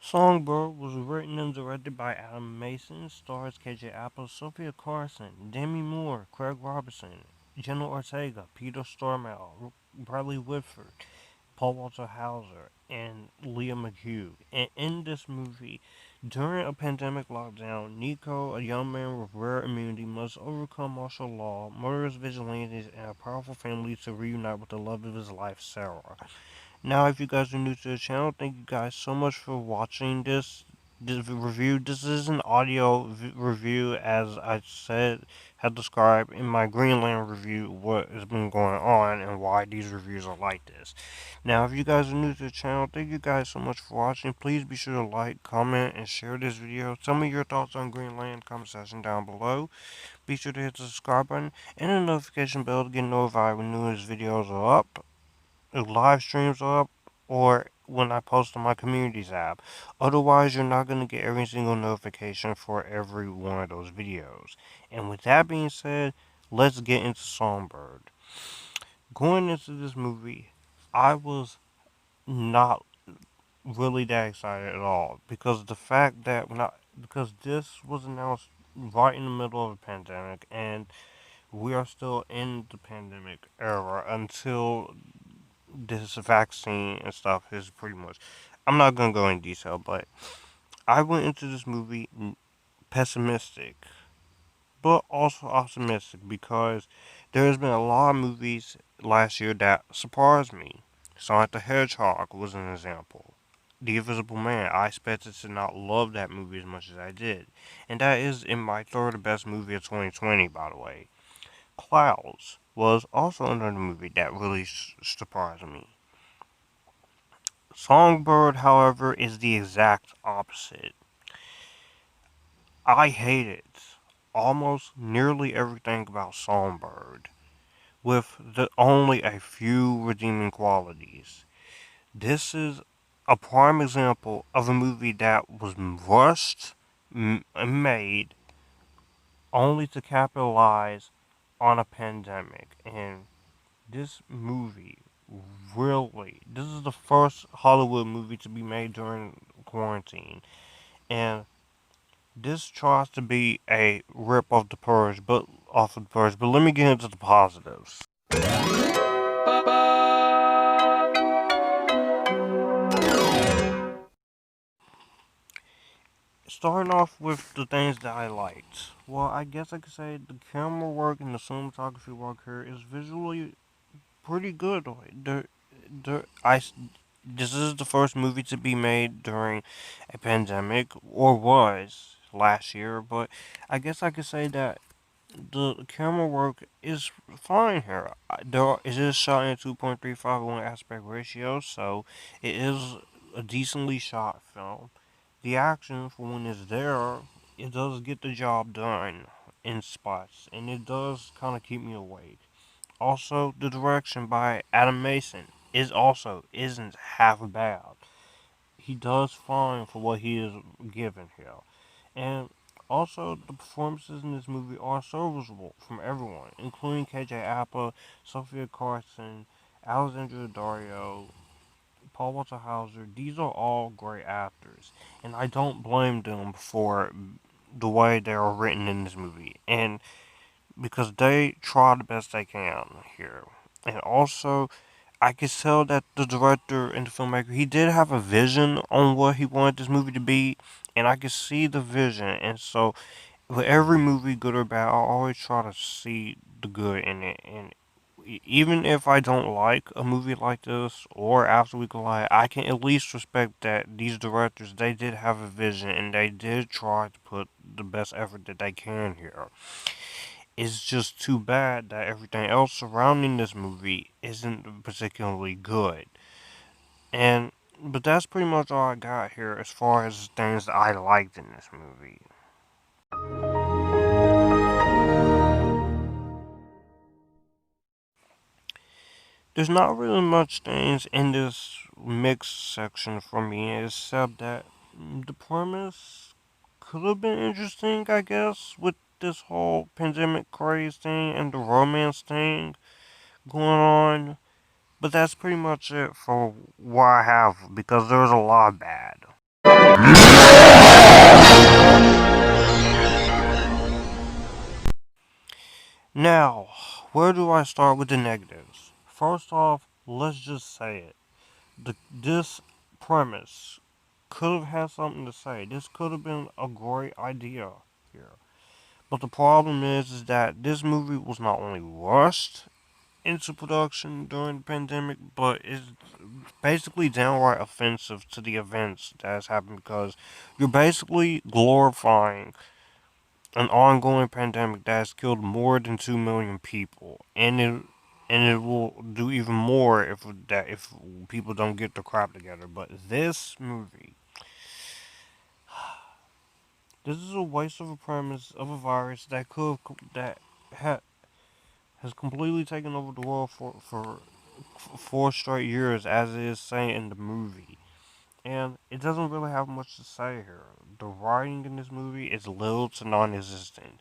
Songbird was written and directed by Adam Mason, stars KJ Apple, Sofia Carson, Demi Moore, Craig Robertson, Jenna Ortega, Peter Stormare, Bradley Whitford, Paul Walter Hauser, and Leah McHugh. And in this movie, during a pandemic lockdown, Nico, a young man with rare immunity, must overcome martial law, murderous vigilantes, and a powerful family to reunite with the love of his life, Sarah. Now, if you guys are new to the channel, thank you guys so much for watching this review. This is an audio review, as I said, had described in my Greenland review what has been going on and why these reviews are like this. Now, if you guys are new to the channel, thank you guys so much for watching. Please be sure to like, comment, and share this video. Tell me your thoughts on Greenland, comment section down below. Be sure to hit the subscribe button and the notification bell to get notified when newest videos are up, live streams up, or when I post on my communities app. Otherwise, you're not going to get every single notification for every one of those videos. And with that being said, let's get into Songbird. Going into this movie, I was not really that excited at all because the fact that because this was announced right in the middle of a pandemic, and we are still in the pandemic era until this vaccine and stuff is pretty much. I'm not gonna go in detail, but I went into this movie pessimistic, but also optimistic because there has been a lot of movies last year that surprised me. Sonic the Hedgehog was an example. The Invisible Man, I expected to not love that movie as much as I did. And that is in my third best movie of 2020, by the way. Clouds was also another movie that really surprised me. Songbird, however, is the exact opposite. I hated almost nearly everything about Songbird, with only a few redeeming qualities. This is a prime example of a movie that was rushed and made only to capitalize on a pandemic. And this movie this is the first Hollywood movie to be made during quarantine. And this tries to be a rip off the Purge, but let me get into the positives. Starting off with the things that I liked. Well, I guess I could say the camera work and the cinematography work here is visually pretty good. This is the first movie to be made during a pandemic, or was last year, but I guess I could say that the camera work is fine here. It is shot in 2.351 aspect ratio, so it is a decently shot film. The action, for when it's there, it does get the job done in spots, and it does kind of keep me awake. Also, the direction by Adam Mason isn't half bad. He does fine for what he is given here. And also, the performances in this movie are serviceable from everyone, including KJ Appa, Sofia Carson, Alexandra Daddario, Paul Walter Hauser. These are all great actors, and I don't blame them for the way they are written in this movie, and because they try the best they can here. And also, I could tell that the director and the filmmaker, he did have a vision on what he wanted this movie to be, and I could see the vision. And so, with every movie, good or bad, I always try to see the good in it. And even if I don't like a movie like this, or After We Collide, I can at least respect that these directors, they did have a vision, and they did try to put the best effort that they can here. It's just too bad that everything else surrounding this movie isn't particularly good. And but that's pretty much all I got here as far as things that I liked in this movie. There's not really much things in this mixed section for me except that the premise could have been interesting, I guess, with this whole pandemic craze thing and the romance thing going on. But that's pretty much it for what I have because there's a lot bad. Now, where do I start with the negatives? First off, let's just say it. This premise could have had something to say. This could have been a great idea here. But the problem is that this movie was not only rushed into production during the pandemic, but is basically downright offensive to the events that has happened because you're basically glorifying an ongoing pandemic that has killed more than 2 million people, and it will do even more if people don't get their crap together. But this movie, this is a waste of a premise of a virus that could that ha, has completely taken over the world for 4 straight years, as it is saying in the movie. And it doesn't really have much to say here. The writing in this movie is little to non-existent.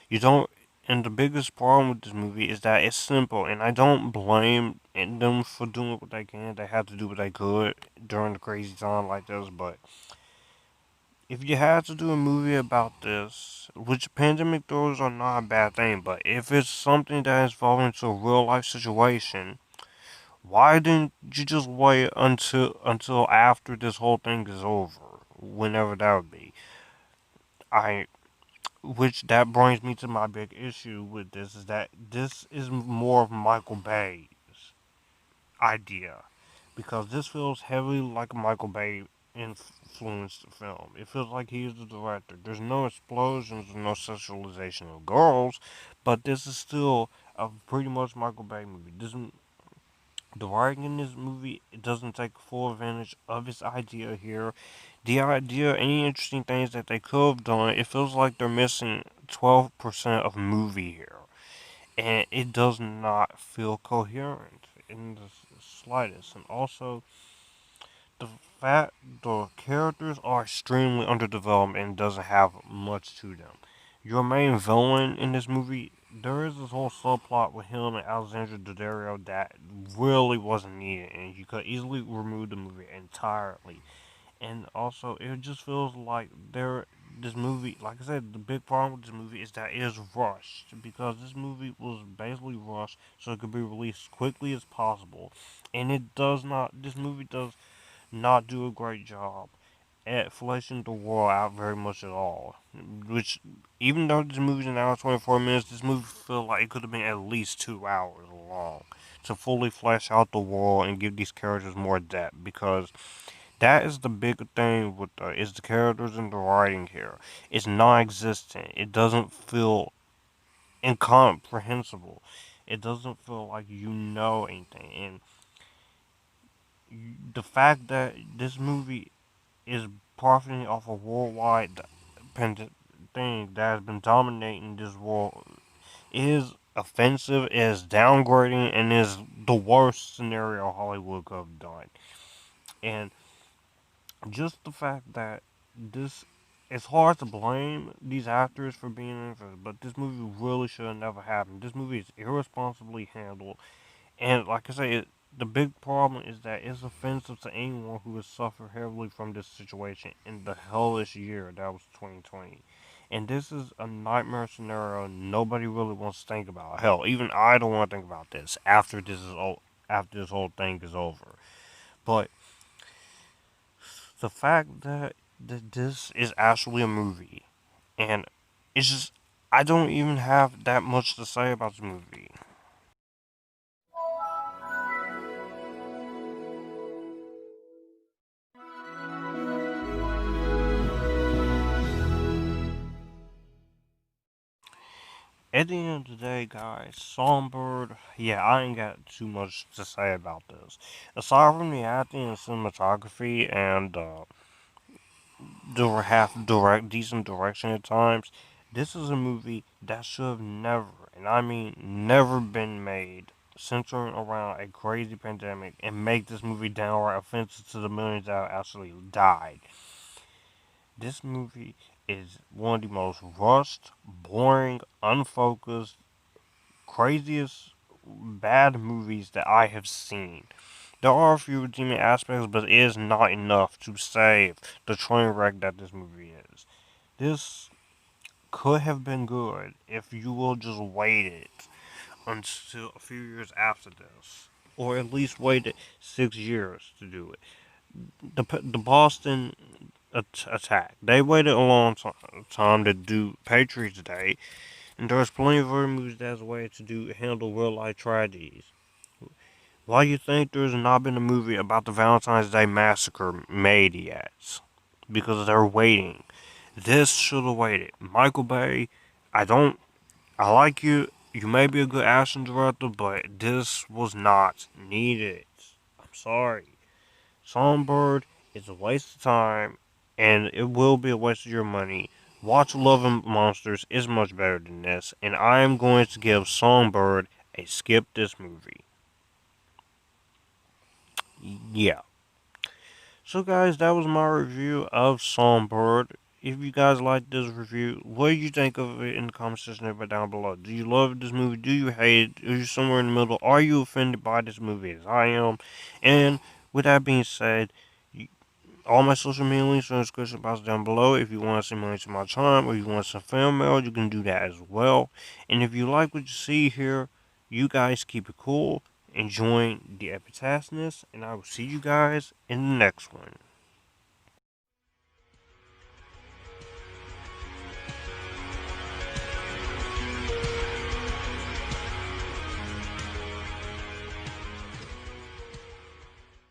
You don't. And the biggest problem with this movie is that it's simple, and I don't blame them for doing what they can. They had to do what they could during the crazy time like this. But if you had to do a movie about this, which pandemic throws are not a bad thing, but if it's something that is falling into a real life situation, why didn't you just wait until after this whole thing is over, whenever that would be? I Which that brings me to my big issue with this is that this is more of Michael Bay's idea because this feels heavily like a Michael Bay influenced film. It feels like he's the director. There's no explosions, no sexualization of girls, but this is still a pretty much Michael Bay movie. The writing in this movie, it doesn't take full advantage of its idea here. The idea, any interesting things that they could have done, it feels like they're missing 12% of movie here. And it does not feel coherent in the slightest. And also, the fact the characters are extremely underdeveloped and doesn't have much to them. Your main villain in this movie, there is this whole subplot with him and Alexandra Daddario that really wasn't needed, and you could easily remove the movie entirely. And also, it just feels like this movie, like I said, the big problem with this movie is that it is rushed because this movie was basically rushed so it could be released quickly as possible, and it does not. This movie does not do a great job at fleshing the world out very much at all. Which, even though this movie's an hour 24 minutes, this movie feels like it could have been at least 2 hours long to fully flesh out the world and give these characters more depth. Because that is the big thing with is the characters and the writing here. It's non-existent. It doesn't feel incomprehensible. It doesn't feel like you know anything. And the fact that this movie is profiting off a worldwide thing that has been dominating this world is offensive, is downgrading, and is the worst scenario Hollywood could have done. And just the fact that this, it's hard to blame these actors for being in it, but this movie really should have never happened. This movie is irresponsibly handled. And like I say, the big problem is that it's offensive to anyone who has suffered heavily from this situation in the hellish year that was 2020. And this is a nightmare scenario nobody really wants to think about. Hell, even I don't want to think about this after this whole thing is over. But the fact that this is actually a movie, and it's just I don't even have that much to say about the movie. At the end of the day, guys, Songbird, yeah, I ain't got too much to say about this. Aside from the acting and cinematography and the half direct, decent direction at times, this is a movie that should have never, and I mean never been made centering around a crazy pandemic and make this movie downright offensive to the millions that actually died. This movie is one of the most rushed, boring, unfocused, craziest bad movies that I have seen. There are a few redeeming aspects, but it is not enough to save the train wreck that this movie is. This could have been good if you will just waited until a few years after this, or at least waited 6 years to do it. The Boston attack, they waited a long time to do Patriots Day, and there's plenty of other movies that's a way to handle real life tragedies. Why do you think there's not been a movie about the Valentine's Day massacre made yet? Because they're waiting. This should have waited. Michael Bay, I don't. I like you. You may be a good action director, but this was not needed. I'm sorry. Songbird is a waste of time, and it will be a waste of your money. Watch Love and Monsters is much better than this, and I am going to give Songbird a skip this movie. Yeah. So, guys, that was my review of Songbird. If you guys like this review, what do you think of it in the comment section down below? Do you love this movie? Do you hate it? Are you somewhere in the middle? Are you offended by this movie as I am? And with that being said, all my social media links are in the description box down below. If you want to send me links to my channel or you want some fan mail, you can do that as well. And if you like what you see here, you guys keep it cool, enjoying the Epictasticness, and I will see you guys in the next one.